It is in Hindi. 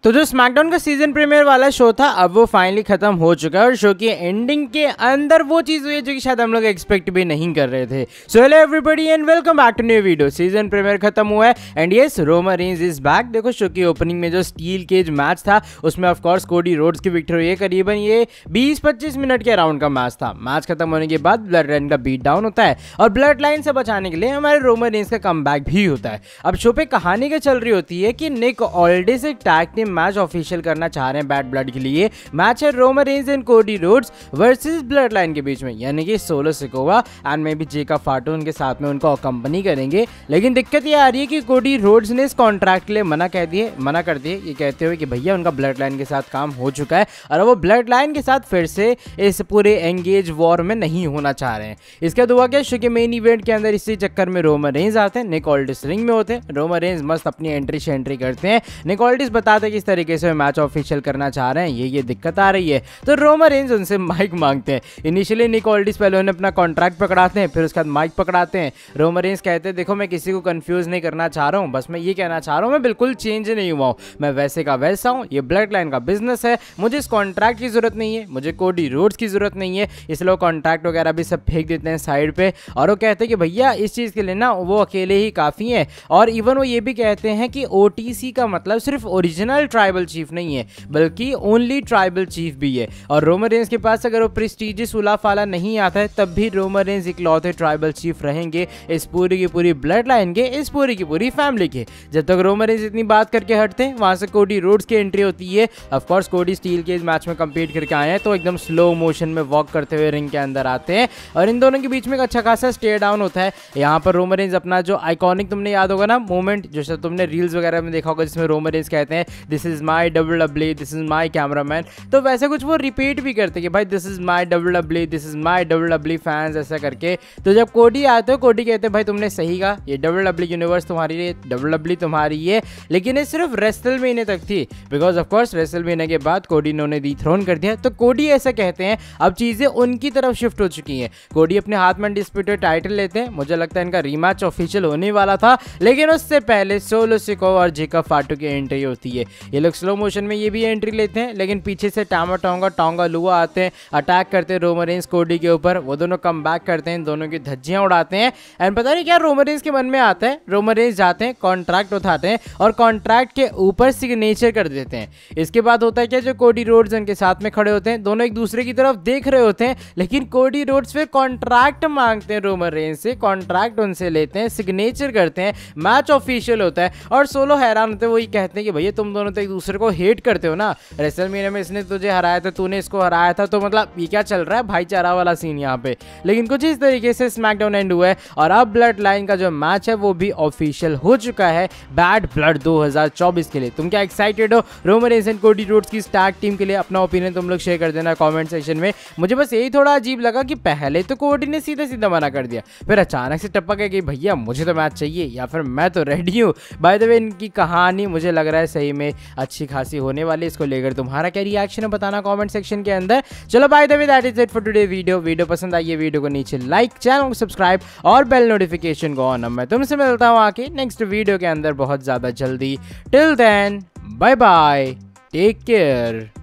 तो जो स्मैकडाउन का सीजन प्रीमियर वाला शो था अब वो फाइनली खत्म हो चुका है और शो की एंडिंग के अंदर वो चीज हुई है जो कि शायद हम लोग एक्सपेक्ट भी नहीं कर रहे थे। So hello everybody and welcome back to new video. Season premiere खत्म हुआ है and yes Roman Reigns is back. देखो शो की ओपनिंग में जो स्टील केज मैच था उसमें ऑफ कोर्स कोडी रोड्स की विक्ट्री हुई है। करीबन ये 20-25 मिनट के अराउंड का मैच था। मैच खत्म होने के बाद ब्लड लाइन का बीट डाउन होता है और ब्लड लाइन से बचाने के लिए हमारे रोमन रेंज का कमबैक भी होता है। अब शो पे कहानी क्या चल रही होती है कि निक ऑल्डिस एक टैग टीम मैच ऑफिशियल करना चाह रहे हैं बैड ब्लड के लिए। मैच है Roman Reigns and Cody Rhodes versus blood line के बीच में, यानी कि solo Sikoa and may be जेका फाटू उनके साथ में उनको कंपनी करेंगे। लेकिन दिक्कत ये आ रही है कि कोडी रोड्स ने इस कॉन्ट्रैक्ट के लिए मना कर दिए ये कहते हुए कि भैया उनका ब्लड लाइन के साथ काम हो चुका है और वो ब्लड लाइन के साथ फिर से इस पूरे एंगेज वॉर में नहीं होना चाह रहे हैं। इसके बाद हुआ क्या, शो के मेन इवेंट के अंदर इसी चक्कर में रोमन रेंज आते हैं, निक ऑल्डिस रिंग में होते हैं। रोमन रेंज मस्त अपनी एंट्री करते हैं। निक ऑल्डिस बताते हैं किस तरीके से मैच ऑफिशियल करना चाह रहे हैं, ये दिक्कत आ रही है। तो रोमन रेंज उनसे माइक मांगते हैं। इनिशियली निक ऑल्डिस पहले उन्हें अपना कॉन्ट्रैक्ट पकड़ाते हैं, फिर उसके बाद माइक पकड़ाते हैं। रोमन रेंज कहते हैं देखो मैं किसी को कंफ्यूज नहीं करना चाह रहा हूँ, बस मैं ये कहना चाह रहा हूँ मैं बिल्कुल चेंज नहीं हुआ हूँ, मैं वैसे का वैसा हूँ। ये ब्लड लाइन का बिजनेस है, मुझे इस कॉन्ट्रैक्ट की जरूरत नहीं है, मुझे कोडी रोड्स की जरूरत नहीं है। इसलिए कॉन्ट्रैक्ट वगैरह भी सब फेंक देते हैं साइड पे और वो कहते हैं कि भैया इस चीज़ के लिए ना वो अकेले ही काफ़ी है। और इवन वो ये भी कहते हैं कि ओटीसी का मतलब सिर्फ ओरिजिनल ट्राइबल चीफ नहीं है बल्कि ओनली ट्राइबल चीफ भी है। और रोमन रेंज के पास अगर वो प्रेस्टीजियस उलाफाला नहीं आता है तब भी रोमन रेंज इकलौते ट्राइबल चीफ रहेंगे इस पूरी की पूरी ब्लड लाइन के, इस पूरी की पूरी फैमिली के। जब तक रोमन रेंज इतनी बात करके हटते हैं वहां से कोडी रोड्स की एंट्री होती है। ऑफ कोर्स कोडी स्टील के इस मैच में कंपीट करके आए हैं तो एकदम स्लो मोशन में वॉक करते हुए रिंग के अंदर आते हैं और इन दोनों के बीच में एक अच्छा खासा स्टेयर डाउन होता है। यहाँ पर रोमन रेंज अपना जो आइकॉनिक तुमने याद होगा ना मोमेंट जो तुमने रील्स वगैरह में देखा होगा जिसमें रोमन रेंज कहते हैं this is my WWE, this is my cameraman, तो वैसे कुछ वो रिपीट भी करते कि भाई this is my WWE, this is my WWE fans, ऐसा करके। तो जब कोडी आते हो कोडी कहते हैं भाई तुमने सही कहा, ये WWE यूनिवर्स तुम्हारी है, WWE तुम्हारी है, लेकिन ये सिर्फ रेसलमेनिया तक थी बिकॉज ऑफ कोर्स रेसलमेनिया के बाद कोडी ने डिथ्रोन कर दिया। तो कोडी ऐसा कहते हैं अब चीजें उनकी तरफ शिफ्ट हो चुकी हैं। कोडी अपने हाथ में डिस्प्यूटेड टाइटल लेते हैं। मुझे लगता है इनका रीमैच ऑफिशियल होने वाला था लेकिन उससे पहले सोलो सिकोवा और जेका फाटू की एंट्री होती है। ये लोग स्लो मोशन में ये भी एंट्री लेते हैं लेकिन पीछे से टामा टोंगा लुआ आते हैं, अटैक करते हैं रोमन रेंज कोडी के ऊपर। वो दोनों कम बैक करते हैं, दोनों की धज्जियां उड़ाते हैं एंड पता नहीं क्या रोमन रेंज के मन में आता है। रोमन रेंज जाते हैं कॉन्ट्रैक्ट उठाते हैं और कॉन्ट्रैक्ट के ऊपर सिग्नेचर कर देते हैं। इसके बाद होता है क्या, जो कोडी रोड्स उनके साथ में खड़े होते हैं दोनों एक दूसरे की तरफ देख रहे होते हैं लेकिन कोडी रोड्स फिर कॉन्ट्रैक्ट मांगते हैं रोमन रेंज से, कॉन्ट्रैक्ट उनसे लेते हैं, सिग्नेचर करते हैं, मैच ऑफिशियल होता है। और सोलो हैरान होते हैं, वही कहते हैं कि भैया तुम दोनों तो एक दूसरे को हेट करते हो ना, रेसलमेनिया में इसने तुझे हराया था, तूने इसको हराया था, तो मतलब ये क्या चल रहा है भाईचारा वाला सीन यहाँ पे। लेकिन कुछ इस तरीके से स्मैकडाउन एंड हुआ है और अब ब्लड लाइन का जो मैच है वो भी ऑफिशियल हो चुका है बैड ब्लड 2024 के लिए। तुम क्या एक्साइटेड हो Roman Reigns and Cody Rhodes की स्टैग टीम के लिए? अपना ओपिनियन तुम लोग शेयर कर देना कमेंट सेक्शन में। मुझे बस यही थोड़ा अजीब लगा कि पहले तो कोडी ने सीधा मना कर दिया, फिर अचानक से टपक है कि भैया मुझे तो मैच चाहिए या फिर मैं तो रेडी हूँ। बाय द वे इनकी कहानी मुझे लग रहा है सही में अच्छी खासी होने वाली है। इसको लेकर तुम्हारा क्या रिएक्शन है बताना कमेंट सेक्शन के अंदर। चलो by the way that is it for today video पसंद आई है वीडियो को नीचे लाइक, चैनल को सब्सक्राइब और बेल नोटिफिकेशन को ऑन। मैं तुमसे मिलता हूँ आके नेक्स्ट वीडियो के अंदर बहुत ज़्यादा जल्दी। Till then bye bye, take care.